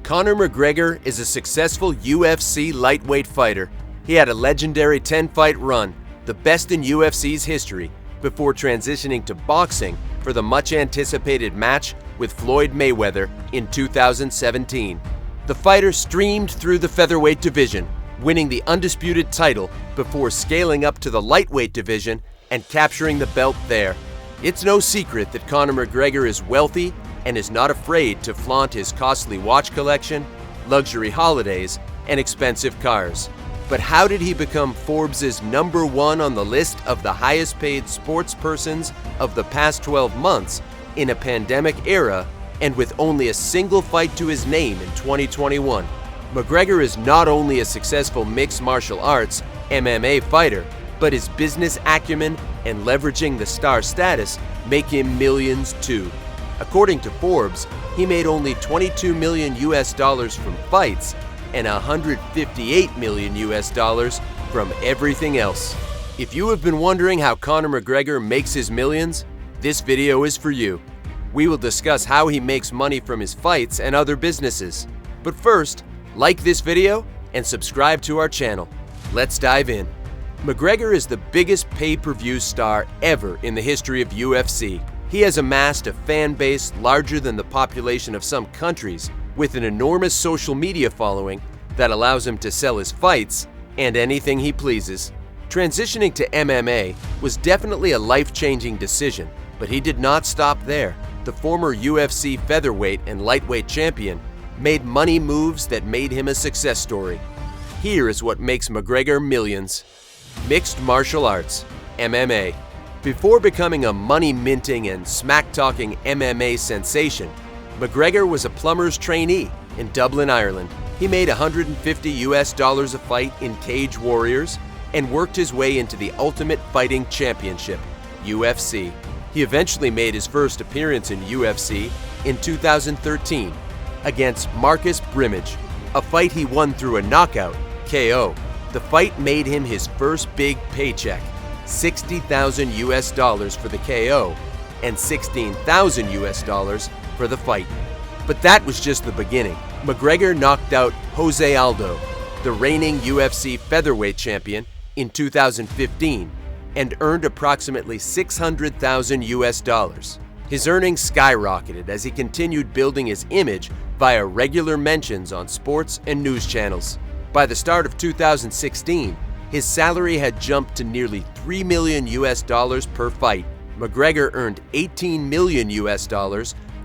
Conor McGregor is a successful UFC lightweight fighter. He had a legendary 10-fight run, the best in UFC's history, before transitioning to boxing for the much-anticipated match with Floyd Mayweather in 2017. The fighter streamed through the featherweight division, winning the undisputed title before scaling up to the lightweight division and capturing the belt there. It's no secret that Conor McGregor is wealthy and is not afraid to flaunt his costly watch collection, luxury holidays, and expensive cars. But how did he become Forbes' #1 on the list of the highest paid sports persons of the past 12 months in a pandemic era and with only a single fight to his name in 2021? McGregor is not only a successful mixed martial arts MMA fighter, but his business acumen and leveraging the star status make him millions too. According to Forbes, he made only $22 million from fights and $158 million from everything else. If you have been wondering how Conor McGregor makes his millions, this video is for you. We will discuss how he makes money from his fights and other businesses. But first, like this video and subscribe to our channel. Let's dive in. McGregor is the biggest pay-per-view star ever in the history of UFC. He has amassed a fan base larger than the population of some countries, with an enormous social media following that allows him to sell his fights and anything he pleases. Transitioning to MMA was definitely a life-changing decision, but he did not stop there. The former UFC featherweight and lightweight champion made money moves that made him a success story. Here is what makes McGregor millions. Mixed martial arts, MMA. Before becoming a money-minting and smack-talking MMA sensation, McGregor was a plumber's trainee in Dublin, Ireland. He made $150 a fight in Cage Warriors and worked his way into the Ultimate Fighting Championship, UFC. He eventually made his first appearance in UFC in 2013 against Marcus Brimage, a fight he won through a knockout, KO. The fight made him his first big paycheck, $60,000 for the KO and $16,000 for the fight. But that was just the beginning. McGregor knocked out Jose Aldo, the reigning UFC featherweight champion, in 2015 and earned approximately $600,000. His earnings skyrocketed as he continued building his image via regular mentions on sports and news channels. By the start of 2016, his salary had jumped to nearly $3 million per fight. McGregor earned $18 million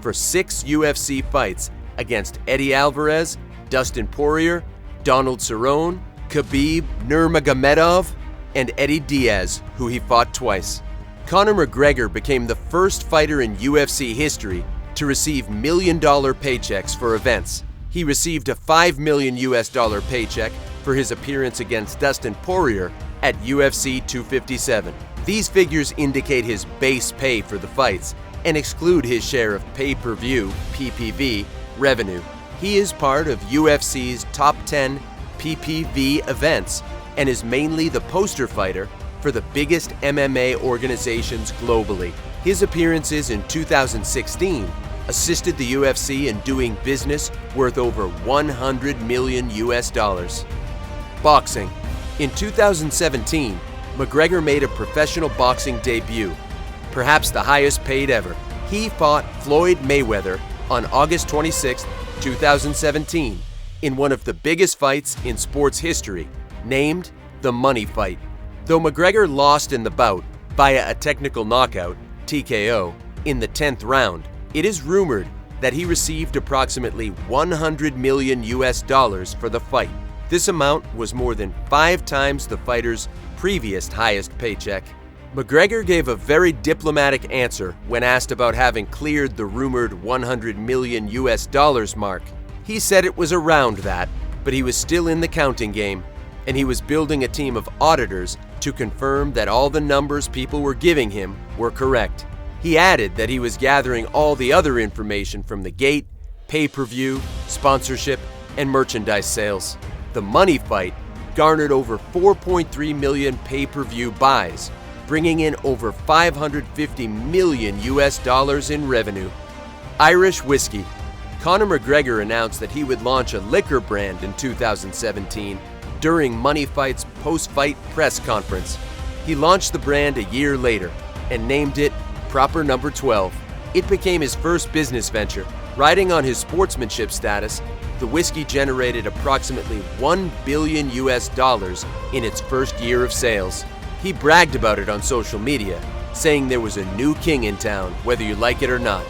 for 6 UFC fights against Eddie Alvarez, Dustin Poirier, Donald Cerrone, Khabib Nurmagomedov, and Eddie Diaz, who he fought twice. Conor McGregor became the first fighter in UFC history to receive million-dollar paychecks for events. He received a $5 million paycheck for his appearance against Dustin Poirier at UFC 257. These figures indicate his base pay for the fights and exclude his share of pay-per-view (PPV) revenue. He is part of UFC's top 10 PPV events and is mainly the poster fighter for the biggest MMA organizations globally. His appearances in 2016 assisted the UFC in doing business worth over $100 million. Boxing. In 2017, McGregor made a professional boxing debut, perhaps the highest paid ever. He fought Floyd Mayweather on August 26, 2017, in one of the biggest fights in sports history, named the Money Fight. Though McGregor lost in the bout via a technical knockout, TKO, in the 10th round, it is rumored that he received approximately $100 million for the fight. This amount was more than 5 times the fighter's previous highest paycheck. McGregor gave a very diplomatic answer when asked about having cleared the rumored $100 million mark. He said it was around that, but he was still in the counting game, and he was building a team of auditors to confirm that all the numbers people were giving him were correct. He added that he was gathering all the other information from the gate, pay-per-view, sponsorship, and merchandise sales. The Money Fight garnered over 4.3 million pay-per-view buys, bringing in over $550 million in revenue. Irish whiskey. Conor McGregor announced that he would launch a liquor brand in 2017 during Money Fight's post-fight press conference. He launched the brand a year later and named it Proper Number 12. It became his first business venture. Riding on his sportsmanship status, the whiskey generated approximately $1 billion in its first year of sales. He bragged about it on social media, saying there was a new king in town, whether you like it or not.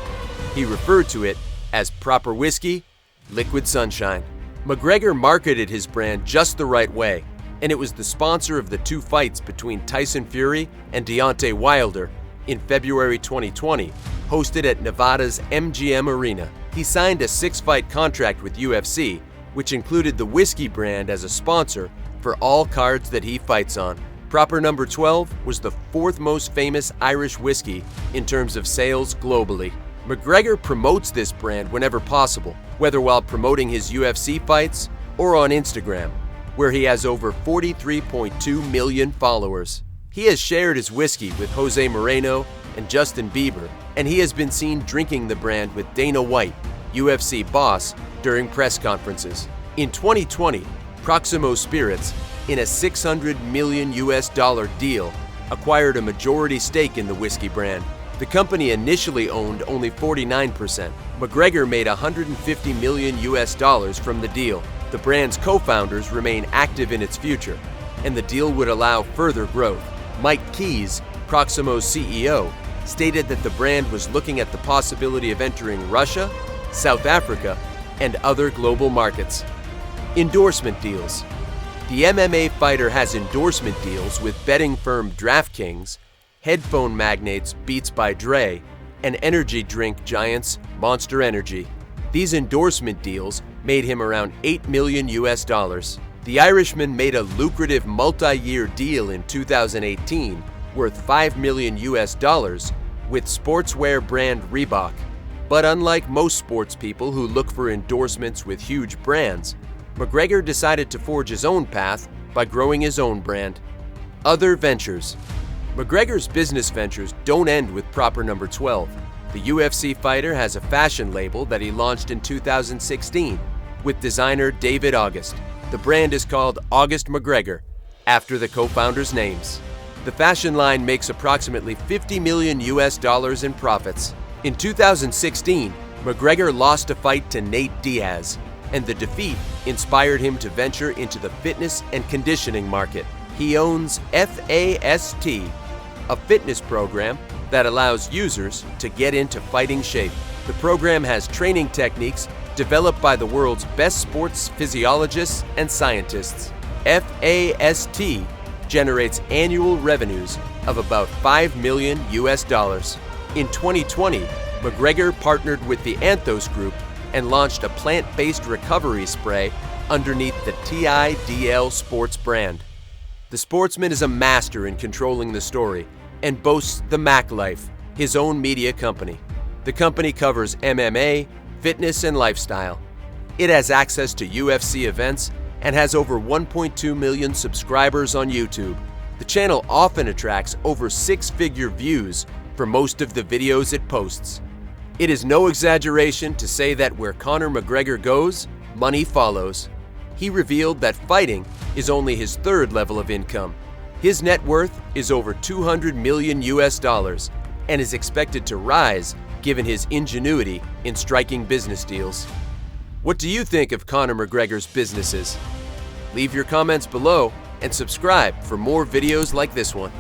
He referred to it as Proper Whiskey, Liquid Sunshine. McGregor marketed his brand just the right way, and it was the sponsor of the two fights between Tyson Fury and Deontay Wilder in February 2020, hosted at Nevada's MGM Arena. He signed a 6-fight contract with UFC, which included the whiskey brand as a sponsor for all cards that he fights on. Proper Number 12 was the 4th most famous Irish whiskey in terms of sales globally. McGregor promotes this brand whenever possible, whether while promoting his UFC fights or on Instagram, where he has over 43.2 million followers. He has shared his whiskey with Jose Moreno and Justin Bieber, and he has been seen drinking the brand with Dana White, UFC boss, during press conferences. In 2020, Proximo Spirits, in a $600 million deal, acquired a majority stake in the whiskey brand. The company initially owned only 49%. McGregor made $150 million from the deal. The brand's co-founders remain active in its future, and the deal would allow further growth. Mike Keys, Proximo's CEO, stated that the brand was looking at the possibility of entering Russia, South Africa, and other global markets. Endorsement deals. The MMA fighter has endorsement deals with betting firm DraftKings, headphone magnates Beats by Dre, and energy drink giants Monster Energy. These endorsement deals made him around $8 million. The Irishman made a lucrative multi-year deal in 2018 worth $5 million with sportswear brand Reebok. But unlike most sports people who look for endorsements with huge brands, McGregor decided to forge his own path by growing his own brand. Other ventures. McGregor's business ventures don't end with Proper Number 12. The UFC fighter has a fashion label that he launched in 2016 with designer David August. The brand is called August McGregor, after the co-founders' names. The fashion line makes approximately $50 million in profits. In 2016, McGregor lost a fight to Nate Diaz, and the defeat inspired him to venture into the fitness and conditioning market. He owns FAST, a fitness program that allows users to get into fighting shape. The program has training techniques developed by the world's best sports physiologists and scientists. FAST generates annual revenues of about $5 million. In 2020, McGregor partnered with the Anthos Group and launched a plant-based recovery spray underneath the TIDL Sports brand. The sportsman is a master in controlling the story and boasts the Mac Life, his own media company. The company covers MMA, fitness, and lifestyle. It has access to UFC events and has over 1.2 million subscribers on YouTube. The channel often attracts over 6-figure views for most of the videos it posts. It is no exaggeration to say that where Conor McGregor goes, money follows. He revealed that fighting is only his 3rd level of income. His net worth is over $200 million and is expected to rise given his ingenuity in striking business deals. What do you think of Conor McGregor's businesses? Leave your comments below and subscribe for more videos like this one.